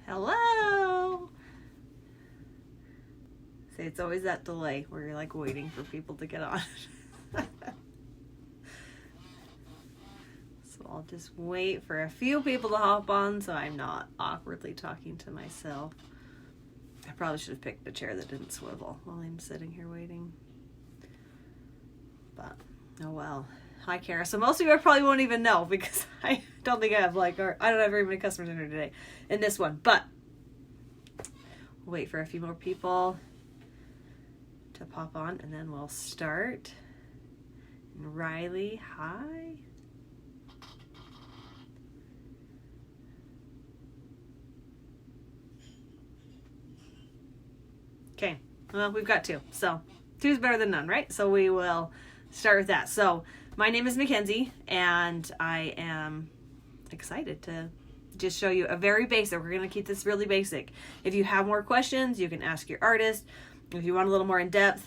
Hello. See, it's always that delay where you're like waiting for people to get on. So I'll just wait for a few people to hop on so I'm not awkwardly talking to myself. I probably should have picked a chair that didn't swivel while I'm sitting here waiting. But, oh well. Hi, Kara. So most of you probably won't even know because I don't think I have I don't have very many customers in here today in this one. But we'll wait for a few more people to pop on and then we'll start. And Riley, hi. Okay, well, we've got two. So two is better than none, right? So we will start with that. So my name is Mackenzie, and I am excited to just show you a very basic. We're going to keep this really basic. If you have more questions, you can ask your artist. If you want a little more in depth,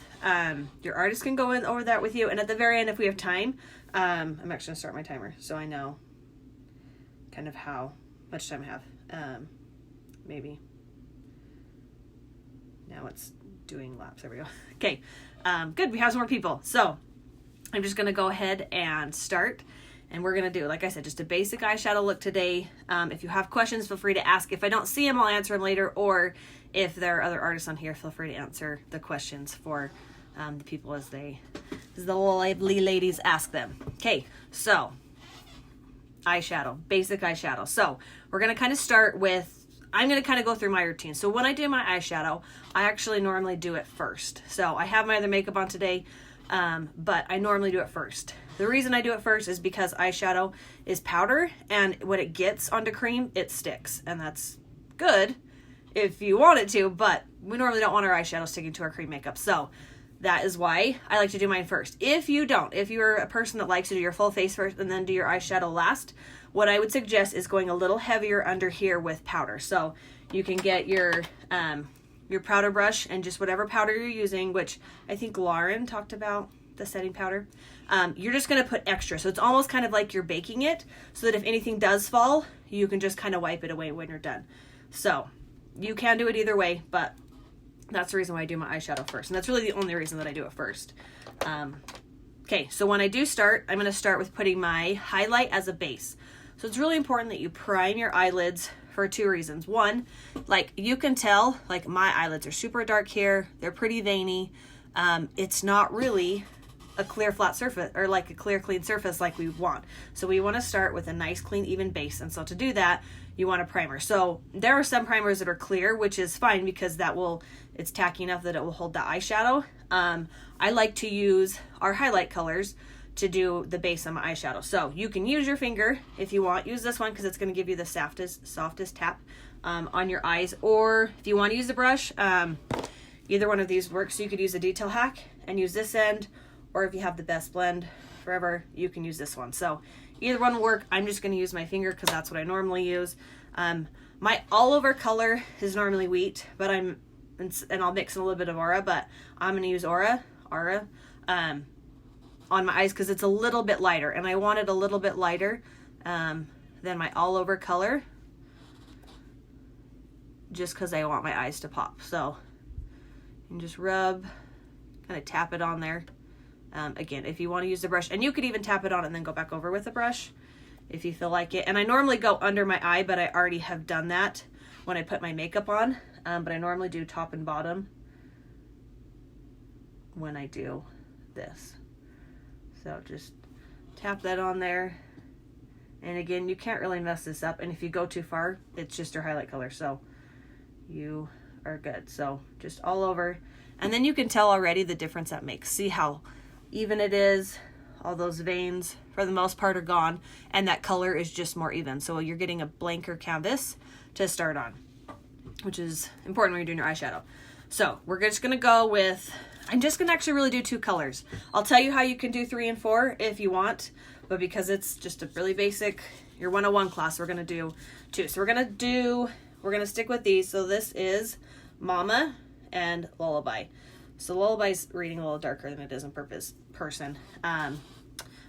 your artist can go in over that with you. And at the very end, if we have time, I'm actually going to start my timer so I know kind of how much time I have. Maybe. Now it's doing laps. There we go. Okay. Good. We have some more people. So I'm just going to go ahead and start. And we're going to do, like I said, just a basic eyeshadow look today. If you have questions, feel free to ask. If I don't see them, I'll answer them later. Or if there are other artists on here, feel free to answer the questions for the people as the lovely ladies ask them. Okay. So eyeshadow, basic eyeshadow. So we're going to kind of start with, I'm going to kind of go through my routine. So when I do my eyeshadow, I actually normally do it first. So I have my other makeup on today, but I normally do it first. The reason I do it first is because eyeshadow is powder, and when it gets onto cream, it sticks. And that's good if you want it to, but we normally don't want our eyeshadow sticking to our cream makeup. So that is why I like to do mine first. If you don't, if you're a person that likes to do your full face first and then do your eyeshadow last, what I would suggest is going a little heavier under here with powder. So you can get your powder brush and just whatever powder you're using, which I think Lauren talked about, the setting powder. You're just going to put extra. So it's almost kind of like you're baking it so that if anything does fall, you can just kind of wipe it away when you're done. So you can do it either way, but that's the reason why I do my eyeshadow first. And that's really the only reason that I do it first. Okay, so when I do start, I'm going to start with putting my highlight as a base. So it's really important that you prime your eyelids for two reasons. One, like you can tell, like my eyelids are super dark here. They're pretty veiny. It's not really a clear flat surface or like a clear clean surface like we want. So we want to start with a nice clean even base. And so to do that, you want a primer. So there are some primers that are clear, which is fine because it's tacky enough that it will hold the eyeshadow. I like to use our highlight colors to do the base on my eyeshadow. So you can use your finger if you want. Use this one because it's going to give you the softest tap on your eyes. Or if you want to use the brush, either one of these works. So you could use a detail hack and use this end, or if you have the best blend forever, you can use this one. So either one will work. I'm just going to use my finger because that's what I normally use. My all over color is normally wheat, but and I'll mix in a little bit of aura, but I'm going to use aura on my eyes because it's a little bit lighter, and I want it a little bit lighter than my all over color, just because I want my eyes to pop. So you can just rub, kind of tap it on there. Again, if you want to use the brush, and you could even tap it on and then go back over with the brush if you feel like it. And I normally go under my eye, but I already have done that when I put my makeup on. But I normally do top and bottom when I do this. So just tap that on there. And again, you can't really mess this up. And if you go too far, it's just your highlight color. So you are good. So just all over. And then you can tell already the difference that makes. See how even it is. All those veins, for the most part, are gone. And that color is just more even. So you're getting a blanker canvas to start on, which is important when you're doing your eyeshadow. So we're just going to go with, I'm just going to actually really do two colors. I'll tell you how you can do 3 and 4 if you want, but because it's just a really basic, your 101 class, we're going to do 2. So we're going to stick with these. So this is Mama and Lullaby. So Lullaby's reading a little darker than it is in person.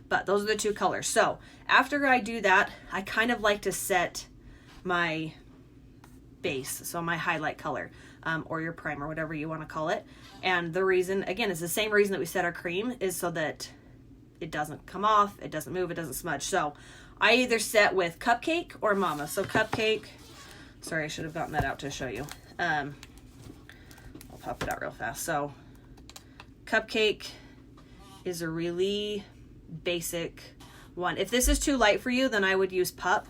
But those are the 2 colors. So after I do that, I kind of like to set my base, so my highlight color, or your primer, whatever you want to call it. And the reason, again, is the same reason that we set our cream, is so that it doesn't come off, it doesn't move, it doesn't smudge. So I either set with Cupcake or Mama. So Cupcake, sorry, I should have gotten that out to show you. I'll pop it out real fast. So Cupcake is a really basic one. If this is too light for you, then I would use Pup.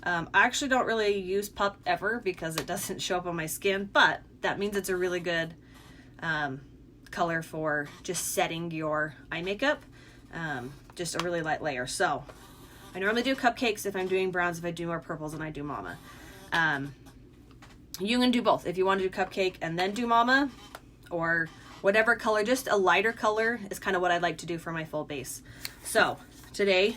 I actually don't really use Pup ever because it doesn't show up on my skin, but that means it's a really good color for just setting your eye makeup. Just a really light layer. So I normally do Cupcakes if I'm doing browns, if I do more purples, and I do Mama. You can do both. If you want to do Cupcake and then do Mama, or whatever color, just a lighter color is kind of what I like to do for my full base. So today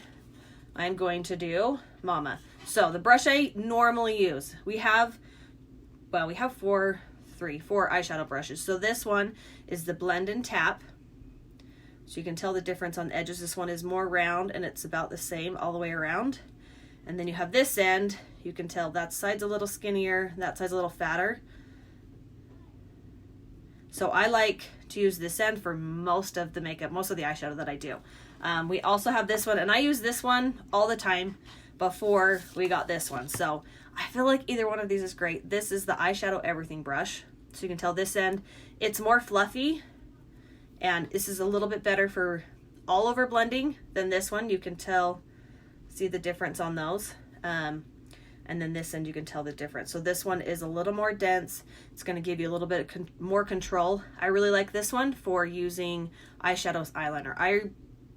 I'm going to do Mama. So the brush I normally use, we have four eyeshadow brushes. So this one is the Blend and Tap. So you can tell the difference on the edges. This one is more round and it's about the same all the way around. And then you have this end, you can tell that side's a little skinnier, that side's a little fatter. So I like to use this end for most of the makeup, most of the eyeshadow that I do. We also have this one, and I use this one all the time before we got this one. So I feel like either one of these is great. This is the Eyeshadow Everything brush. So you can tell this end, it's more fluffy, and this is a little bit better for all over blending than this one. You can see the difference on those. And then this end, you can tell the difference. So this one is a little more dense. It's going to give you a little bit more control. I really like this one for using eyeshadows, eyeliner. I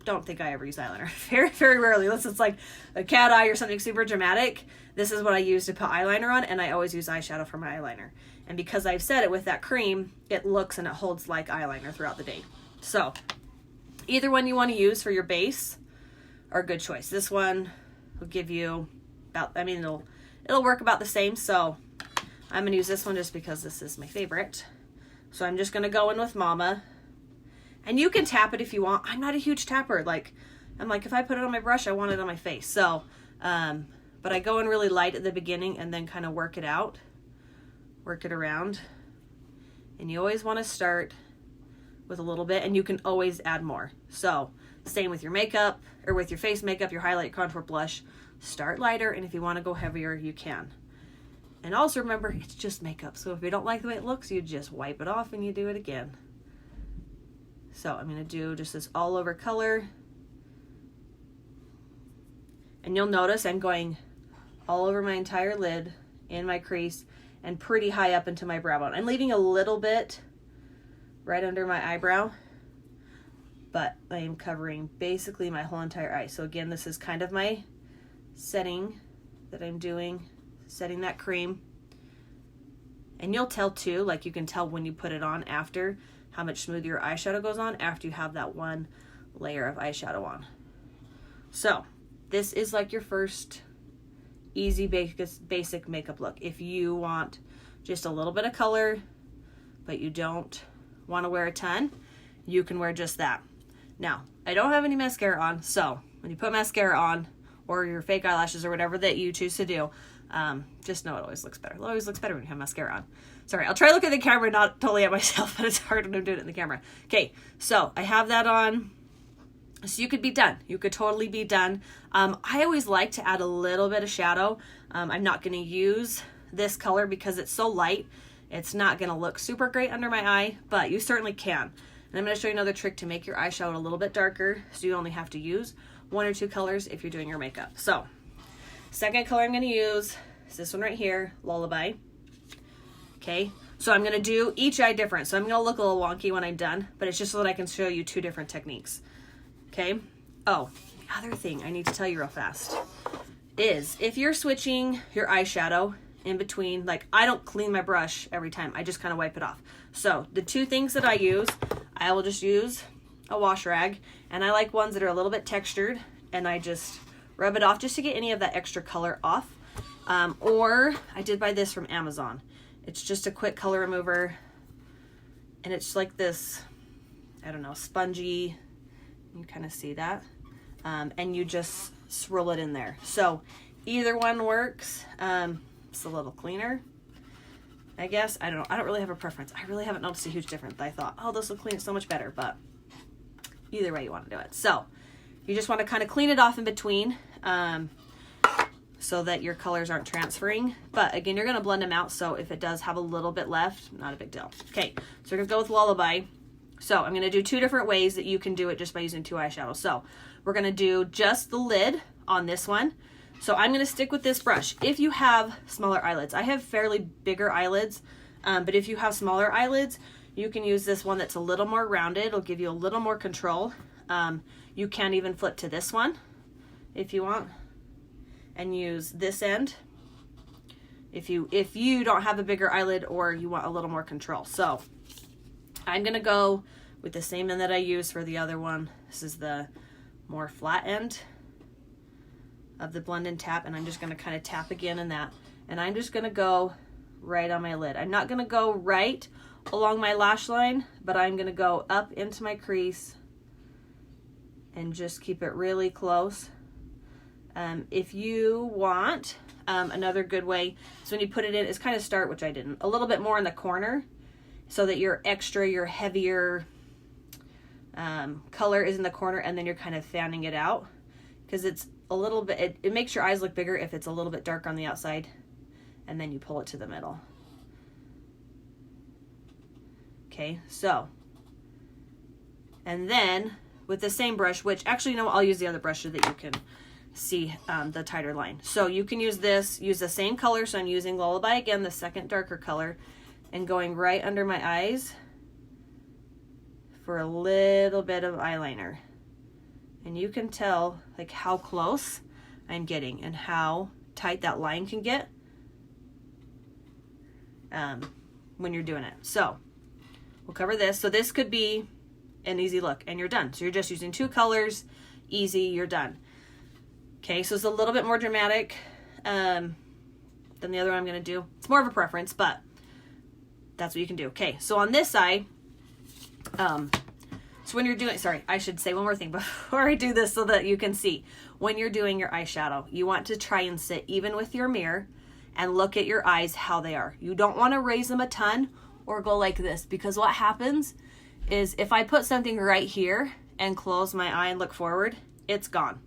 don't think I ever use eyeliner. Very, very rarely, unless it's like a cat eye or something super dramatic. This is what I use to put eyeliner on, and I always use eyeshadow for my eyeliner. And because I've set it with that cream, it looks and it holds like eyeliner throughout the day. So either one you want to use for your base are a good choice. This one will give you about, it'll work about the same. So I'm gonna use this one just because this is my favorite. So I'm just gonna go in with Mama, and you can tap it if you want. I'm not a huge tapper. I'm like, if I put it on my brush, I want it on my face. So, but I go in really light at the beginning and then kind of work it out, work it around. And you always want to start with a little bit, and you can always add more. So same with your makeup, or with your face makeup, your highlight, contour, blush. Start lighter, and if you want to go heavier, you can. And also remember, it's just makeup. So if you don't like the way it looks, you just wipe it off and you do it again. So I'm going to do just this all over color. And you'll notice I'm going all over my entire lid, in my crease, and pretty high up into my brow bone. I'm leaving a little bit right under my eyebrow, but I am covering basically my whole entire eye. So again, this is kind of my setting that I'm doing, setting that cream. And you'll tell too, like you can tell when you put it on after, how much smoother your eyeshadow goes on after you have that one layer of eyeshadow on. So this is like your first easy basic makeup look. If you want just a little bit of color, but you don't want to wear a ton, you can wear just that. Now, I don't have any mascara on, so when you put mascara on, or your fake eyelashes or whatever that you choose to do, just know it always looks better. It always looks better when you have mascara on. Sorry, I'll try to look at the camera, not totally at myself, but it's hard when I'm doing it in the camera. Okay, so I have that on. So you could be done. You could totally be done. I always like to add a little bit of shadow. I'm not going to use this color because it's so light. It's not going to look super great under my eye, but you certainly can. And I'm going to show you another trick to make your eyeshadow a little bit darker, so you only have to use one or two colors if you're doing your makeup. So second color I'm going to use is this one right here, Lullaby. Okay, so I'm going to do each eye different. So I'm going to look a little wonky when I'm done, but it's just so that I can show you two different techniques. Okay. Oh, the other thing I need to tell you real fast is if you're switching your eyeshadow in between, like I don't clean my brush every time. I just kind of wipe it off. So the two things that I use, I will just use a wash rag, and I like ones that are a little bit textured, and I just rub it off just to get any of that extra color off. Or I did buy this from Amazon. It's just a quick color remover, and it's like this, I don't know, spongy. You kind of see that. And you just swirl it in there. So either one works. It's a little cleaner. I guess, I don't know. I don't really have a preference. I really haven't noticed a huge difference. I thought, oh, this will clean it so much better, but either way you want to do it. So you just want to kind of clean it off in between so that your colors aren't transferring. But again, you're going to blend them out. So if it does have a little bit left, not a big deal. Okay, so we're going to go with Lullaby. So I'm going to do 2 different ways that you can do it just by using 2 eyeshadows. So we're going to do just the lid on this one. So I'm going to stick with this brush. If you have smaller eyelids, I have fairly bigger eyelids, but if you have smaller eyelids, you can use this one that's a little more rounded. It'll give you a little more control. You can even flip to this one if you want and use this end if you don't have a bigger eyelid or you want a little more control. So I'm going to go with the same end that I used for the other one. This is the more flat end of the blend and tap, and I'm just going to kind of tap again in that, and I'm just going to go right on my lid. I'm not going to go right along my lash line, but I'm going to go up into my crease and just keep it really close. If you want, another good way is when you put it in is kind of start, which I didn't, a little bit more in the corner so that your heavier color is in the corner, and then you're kind of fanning it out because it's a little bit, it makes your eyes look bigger if it's a little bit dark on the outside, and then you pull it to the middle. Okay, so, and then with the same brush, which actually, no, I'll use the other brush so that you can see the tighter line. So you can use this, use the same color. So I'm using Lullaby again, the second darker color, and going right under my eyes for a little bit of eyeliner. And you can tell like how close I'm getting and how tight that line can get when you're doing it. So we'll cover this. So this could be an easy look and you're done. So you're just using 2 colors, easy, you're done. Okay, so it's a little bit more dramatic than the other one I'm going to do. It's more of a preference, but that's what you can do. Okay, so on this eye, so when you're doing, sorry, I should say one more thing before I do this so that you can see. When you're doing your eyeshadow, you want to try and sit even with your mirror and look at your eyes how they are. You don't want to raise them a ton or go like this, because what happens is if I put something right here and close my eye and look forward, it's gone.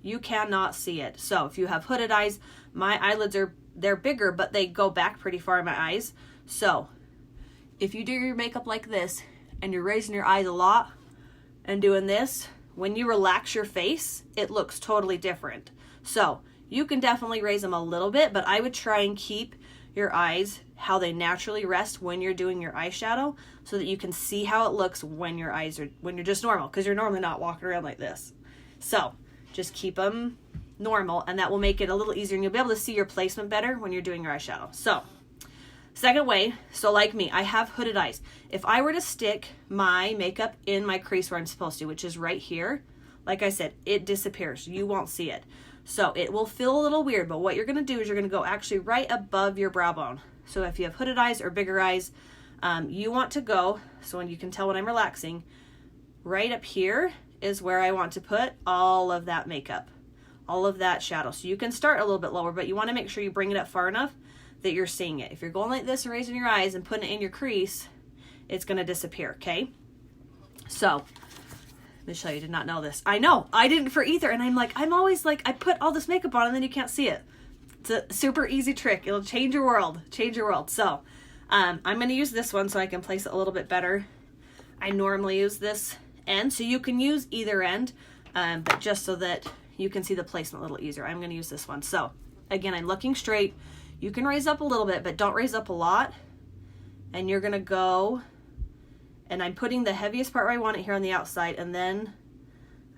You cannot see it. So if you have hooded eyes, my eyelids they're bigger, but they go back pretty far in my eyes. So if you do your makeup like this and you're raising your eyes a lot and doing this, when you relax your face, it looks totally different. So you can definitely raise them a little bit, but I would try and keep your eyes how they naturally rest when you're doing your eyeshadow so that you can see how it looks when your eyes are, when you're just normal, because you're normally not walking around like this. So just keep them normal, and that will make it a little easier, and you'll be able to see your placement better when you're doing your eyeshadow. So second way, so like me, I have hooded eyes. If I were to stick my makeup in my crease where I'm supposed to, which is right here, like I said, it disappears. You won't see it. So it will feel a little weird, but what you're going to do is you're going to go actually right above your brow bone. So if you have hooded eyes or bigger eyes, you want to go, so when you can tell when I'm relaxing, right up here is where I want to put all of that makeup, all of that shadow. So you can start a little bit lower, but you want to make sure you bring it up far enough that you're seeing it. If you're going like this and raising your eyes and putting it in your crease, it's going to disappear, okay? So, Michelle, you did not know this. I know, I didn't for either, and I'm always like, I put all this makeup on and then you can't see it. It's a super easy trick. It'll change your world, So, I'm going to use this one so I can place it a little bit better. I normally use this end, so you can use either end, but just so that you can see the placement a little easier, I'm going to use this one. So, again, I'm looking straight. You can raise up a little bit, but don't raise up a lot. And you're going to go, and I'm putting the heaviest part where I want it here on the outside, and then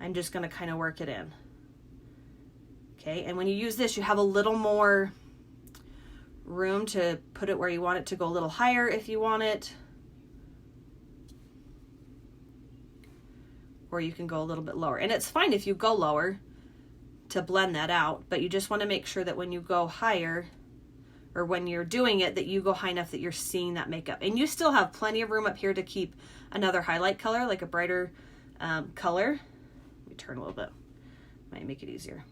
I'm just going to kind of work it in. Okay, and when you use this, you have a little more room to put it where you want it to go a little higher if you want it. Or you can go a little bit lower. And it's fine if you go lower to blend that out, but you just want to make sure that when you go higher, or when you're doing it, that you go high enough that you're seeing that makeup. And you still have plenty of room up here to keep another highlight color, like a brighter color. Let me turn a little bit. Might make it easier.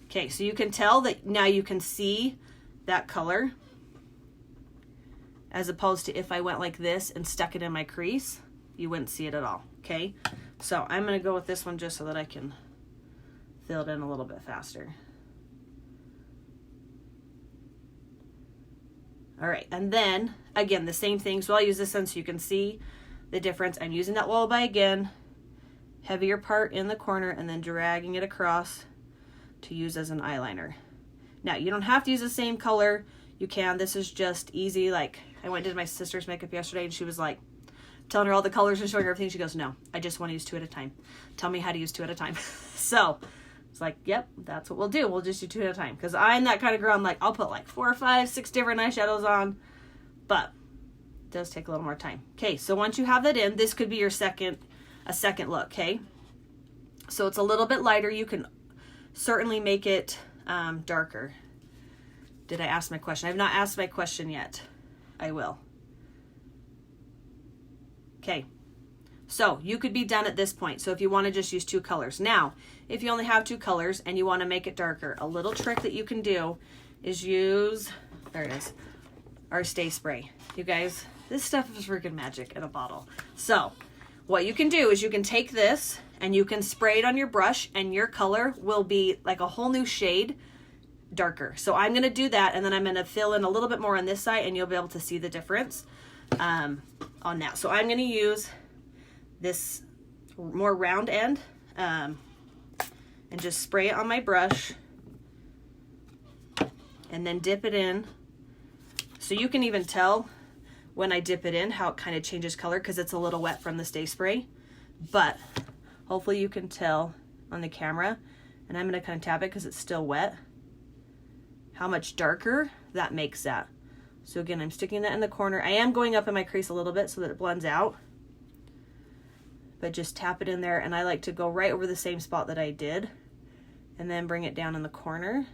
Okay, so you can tell that now you can see that color, as opposed to if I went like this and stuck it in my crease, you wouldn't see it at all, okay? So I'm gonna go with this one just so that I can fill it in a little bit faster. All right, and then again, the same thing. So I'll use this one so you can see the difference. I'm using that lullaby again, heavier part in the corner, and then dragging it across to use as an eyeliner. Now, you don't have to use the same color. You can. This is just easy. Like, I went and did my sister's makeup yesterday, and she was like, telling her all the colors and showing her everything. She goes, no, I just want to use 2 at a time. Tell me how to use 2 at a time. So it's like, yep, that's what we'll do. We'll just do 2 at a time. Because I'm that kind of girl. I'm like, I'll put like 4 or 5, 6 different eyeshadows on. But it does take a little more time. Okay, so once you have that in, this could be your second look, okay? So it's a little bit lighter. You can certainly make it darker. Did I ask my question? I have not asked my question yet. I will. Okay, so you could be done at this point. So if you want to just use 2 colors. Now, if you only have 2 colors and you want to make it darker, a little trick that you can do is use, there it is, our Stay Spray. You guys, this stuff is freaking magic in a bottle. So what you can do is you can take this and you can spray it on your brush, and your color will be like a whole new shade darker. So I'm going to do that, and then I'm going to fill in a little bit more on this side, and you'll be able to see the difference on that. So I'm going to use this more round end and just spray it on my brush and then dip it in. So you can even tell when I dip it in how it kind of changes color because it's a little wet from the Stay Spray. But hopefully you can tell on the camera, and I'm going to kind of tap it because it's still wet, how much darker that makes that. So again, I'm sticking that in the corner. I am going up in my crease a little bit so that it blends out. But just tap it in there, and I like to go right over the same spot that I did and then bring it down in the corner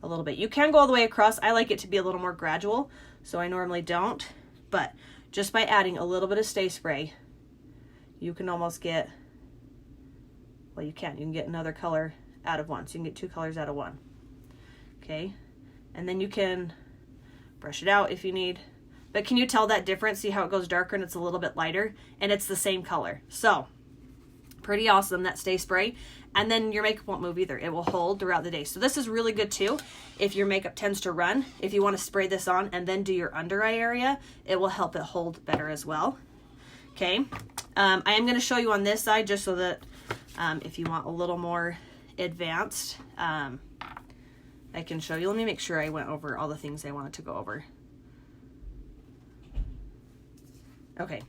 a little bit. You can go all the way across. I like it to be a little more gradual, so I normally don't. But just by adding a little bit of Stay Spray, you can almost get, well, you can get another color out of one. So you can get 2 colors out of one. Okay, and then you can brush it out if you need. But can you tell that difference? See how it goes darker and it's a little bit lighter, and it's the same color. So pretty awesome, that Stay Spray. And then your makeup won't move either. It will hold throughout the day. So this is really good too if your makeup tends to run. If you want to spray this on and then do your under eye area, it will help it hold better as well. Okay, I am going to show you on this side just so that if you want a little more advanced, I can show you. Let me make sure I went over all the things I wanted to go over. Okay.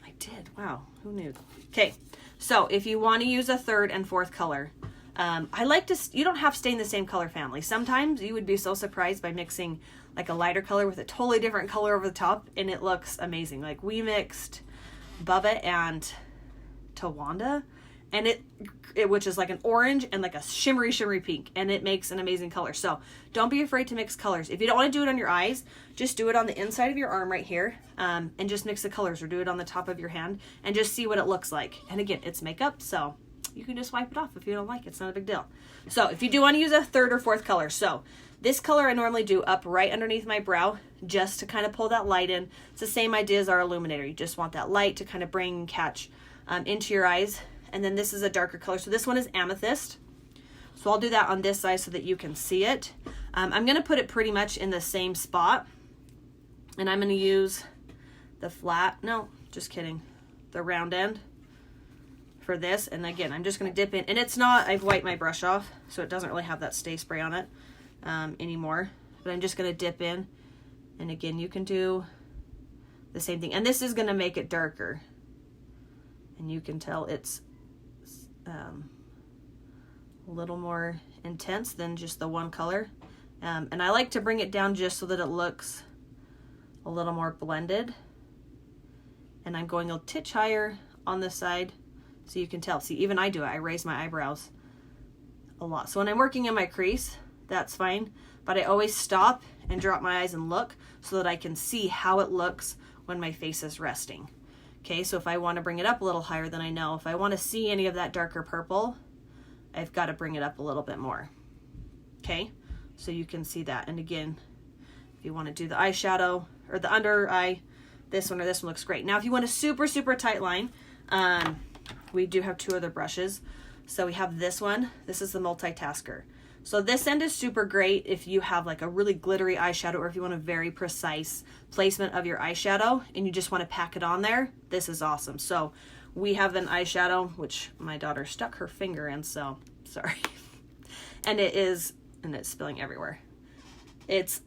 I did. Wow. Who knew? Okay. So if you want to use a 3rd and 4th color, I like to, you don't have to stay in the same color family. Sometimes you would be so surprised by mixing like a lighter color with a totally different color over the top, and it looks amazing. Like we mixed Bubba and Tawanda, and it which is like an orange and like a shimmery pink, and it makes an amazing color. So don't be afraid to mix colors. If you don't want to do it on your eyes, just do it on the inside of your arm right here, and just mix the colors, or do it on the top of your hand and just see what it looks like. And again, it's makeup, so you can just wipe it off if you don't like it. It's not a big deal. So if you do want to use a 3rd or 4th color, so this color I normally do up right underneath my brow just to kind of pull that light in. It's the same idea as our illuminator. You just want that light to kind of bring and catch into your eyes. And then this is a darker color. So this one is Amethyst. So I'll do that on this side so that you can see it. I'm going to put it pretty much in the same spot. And I'm going to use the flat, no, just kidding, the round end for this. And again, I'm just going to dip in. And it's not, I've wiped my brush off, so it doesn't really have that Stay Spray on it anymore. But I'm just going to dip in. And again, you can do the same thing. And this is going to make it darker. And you can tell it's a little more intense than just the one color. And I like to bring it down just so that it looks a little more blended. And I'm going a titch higher on this side so you can tell. See, even I do it. I raise my eyebrows a lot. So when I'm working in my crease, that's fine. But I always stop and drop my eyes and look so that I can see how it looks when my face is resting. Okay, so if I want to bring it up a little higher, then I know if I want to see any of that darker purple, I've got to bring it up a little bit more. Okay, so you can see that. And again, if you want to do the eyeshadow or the under eye, this one or this one looks great. Now, if you want a super, super tight line, we do have two other brushes. So we have this one. This is the multitasker. So this end is super great if you have like a really glittery eyeshadow, or if you want a very precise placement of your eyeshadow and you just want to pack it on there. This is awesome. So we have an eyeshadow, which my daughter stuck her finger in, so sorry. And it's spilling everywhere. It's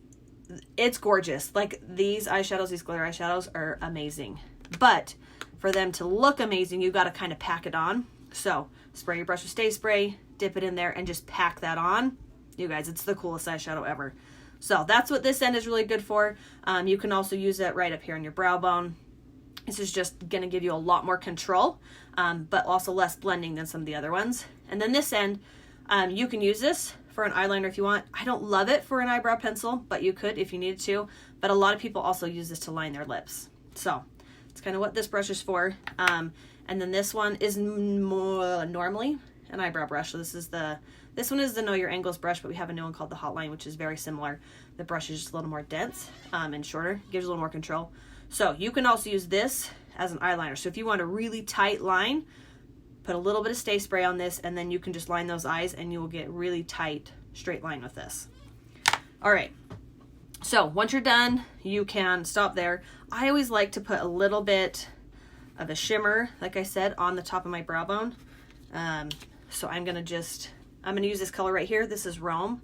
gorgeous. Like, these eyeshadows, these glitter eyeshadows are amazing. But for them to look amazing, you got to kind of pack it on. So spray your brush with Stay Spray, dip it in there, and just pack that on. You guys, it's the coolest eyeshadow ever. So that's what this end is really good for. You can also use it right up here on your brow bone. This is just going to give you a lot more control, but also less blending than some of the other ones. And then this end, you can use this for an eyeliner if you want. I don't love it for an eyebrow pencil, but you could if you needed to. But a lot of people also use this to line their lips. So it's kind of what this brush is for. And then this one is more normally an eyebrow brush. So this one is the Know Your Angles brush, but we have a new one called the Hotline, which is very similar. The brush is just a little more dense and shorter, gives you a little more control. So you can also use this as an eyeliner. So if you want a really tight line, put a little bit of Stay Spray on this, and then you can just line those eyes and you will get really tight, straight line with this. All right. So once you're done, you can stop there. I always like to put a little bit of a shimmer, like I said, on the top of my brow bone. So I'm going to use this color right here. This is Rome,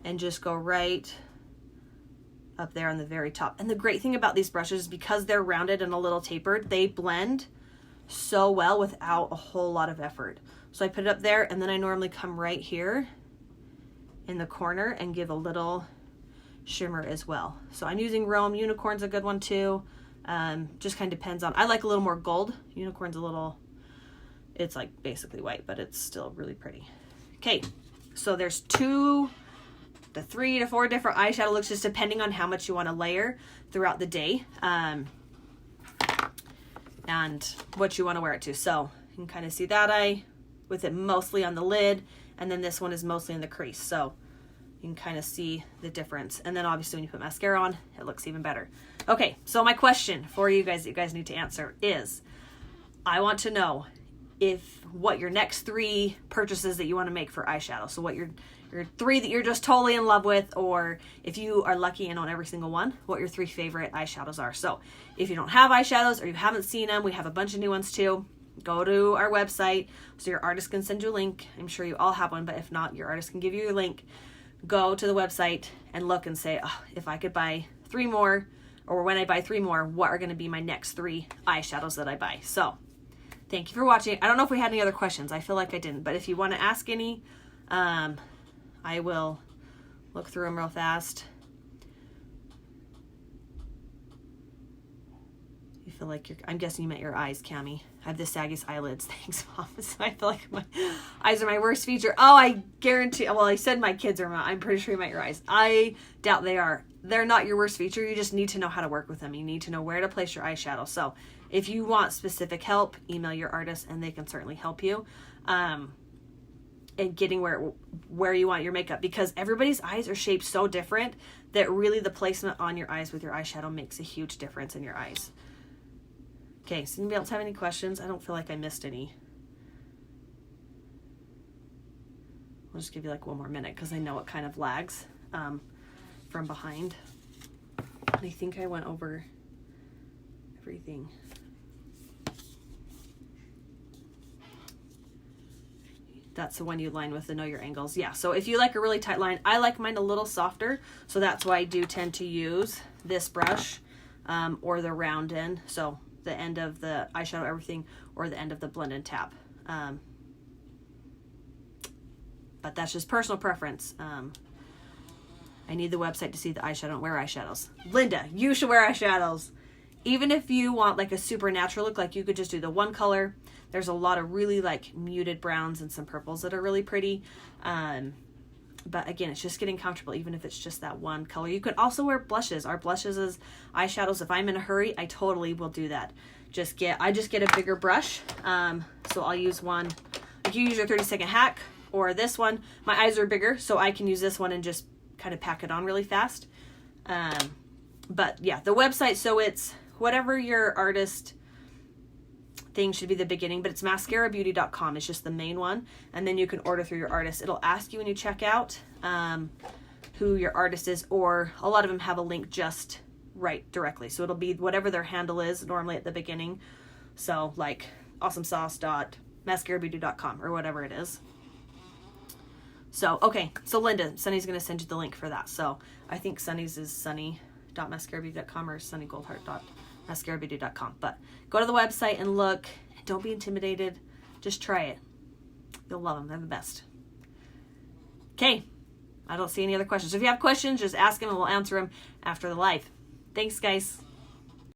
and just go right up there on the very top. And the great thing about these brushes is because they're rounded and a little tapered, they blend so well without a whole lot of effort. So I put it up there, and then I normally come right here in the corner and give a little shimmer as well. So I'm using Rome. Unicorn's a good one too. Just kind of depends on, I like a little more gold. Unicorn's it's like basically white, but it's still really pretty. Okay, so there's 2 to 3 to 4 different eyeshadow looks, just depending on how much you want to layer throughout the day, and what you want to wear it to. So you can kind of see that eye with it mostly on the lid, and then this one is mostly in the crease. So you can kind of see the difference. And then obviously when you put mascara on, it looks even better. Okay, so my question for you guys that you guys need to answer is, I want to know what your next 3 purchases that you want to make for eyeshadow. So what your 3 that you're just totally in love with, or if you are lucky and own every single one, what your 3 favorite eyeshadows are. So if you don't have eyeshadows or you haven't seen them, we have a bunch of new ones too. Go to our website so your artist can send you a link. I'm sure you all have one, but if not, your artist can give you your link. Go to the website and look and say, oh, if I could buy 3 more, or when I buy 3 more, what are going to be my next 3 eyeshadows that I buy? So thank you for watching. I don't know if we had any other questions. I feel like I didn't, but if you want to ask any, I will look through them real fast. You feel like I'm guessing you meant your eyes, Cami. I have the saggiest eyelids. Thanks, Mom. So I feel like my eyes are my worst feature. Oh, I guarantee. Well, I said my kids are not. I'm pretty sure you meant your eyes. I doubt they are. They're not your worst feature. You just need to know how to work with them. You need to know where to place your eyeshadow. So if you want specific help, email your artist and they can certainly help you in getting where you want your makeup, because everybody's eyes are shaped so different that really the placement on your eyes with your eyeshadow makes a huge difference in your eyes. Okay, so anybody else have any questions? I don't feel like I missed any. I'll just give you like one more minute because I know it kind of lags from behind. I think I went over everything. That's the one you line with the Know Your Angles. Yeah, so if you like a really tight line, I like mine a little softer, so that's why I do tend to use this brush or the round end. So the end of the eyeshadow everything, or the end of the blend and tap. But that's just personal preference. I need the website to see the eyeshadow. I don't wear eyeshadows. Linda, you should wear eyeshadows. Even if you want like a super natural look, like you could just do the one color. There's a lot of really like muted browns and some purples that are really pretty. But again, it's just getting comfortable, even if it's just that one color. You could also wear blushes. Our blushes as eyeshadows. If I'm in a hurry, I totally will do that. I just get a bigger brush. So I'll use one. Like you use your 30-second hack or this one. My eyes are bigger, so I can use this one and just kind of pack it on really fast. But yeah, the website, so it's whatever your artist thing should be the beginning, but it's mascarabeauty.com. It's just the main one. And then you can order through your artist. It'll ask you when you check out who your artist is, or a lot of them have a link just right directly. So it'll be whatever their handle is normally at the beginning. So like awesomesauce.mascarabeauty.com or whatever it is. So, okay. So Linda, Sunny's going to send you the link for that. So I think Sunny's is sunny.mascarabeauty.com or sunnygoldheart.mascarabeauty.com. But go to the website and look. Don't be intimidated. Just try it. You'll love them. They're the best. Okay. I don't see any other questions. If you have questions, just ask them and we'll answer them after the live. Thanks, guys.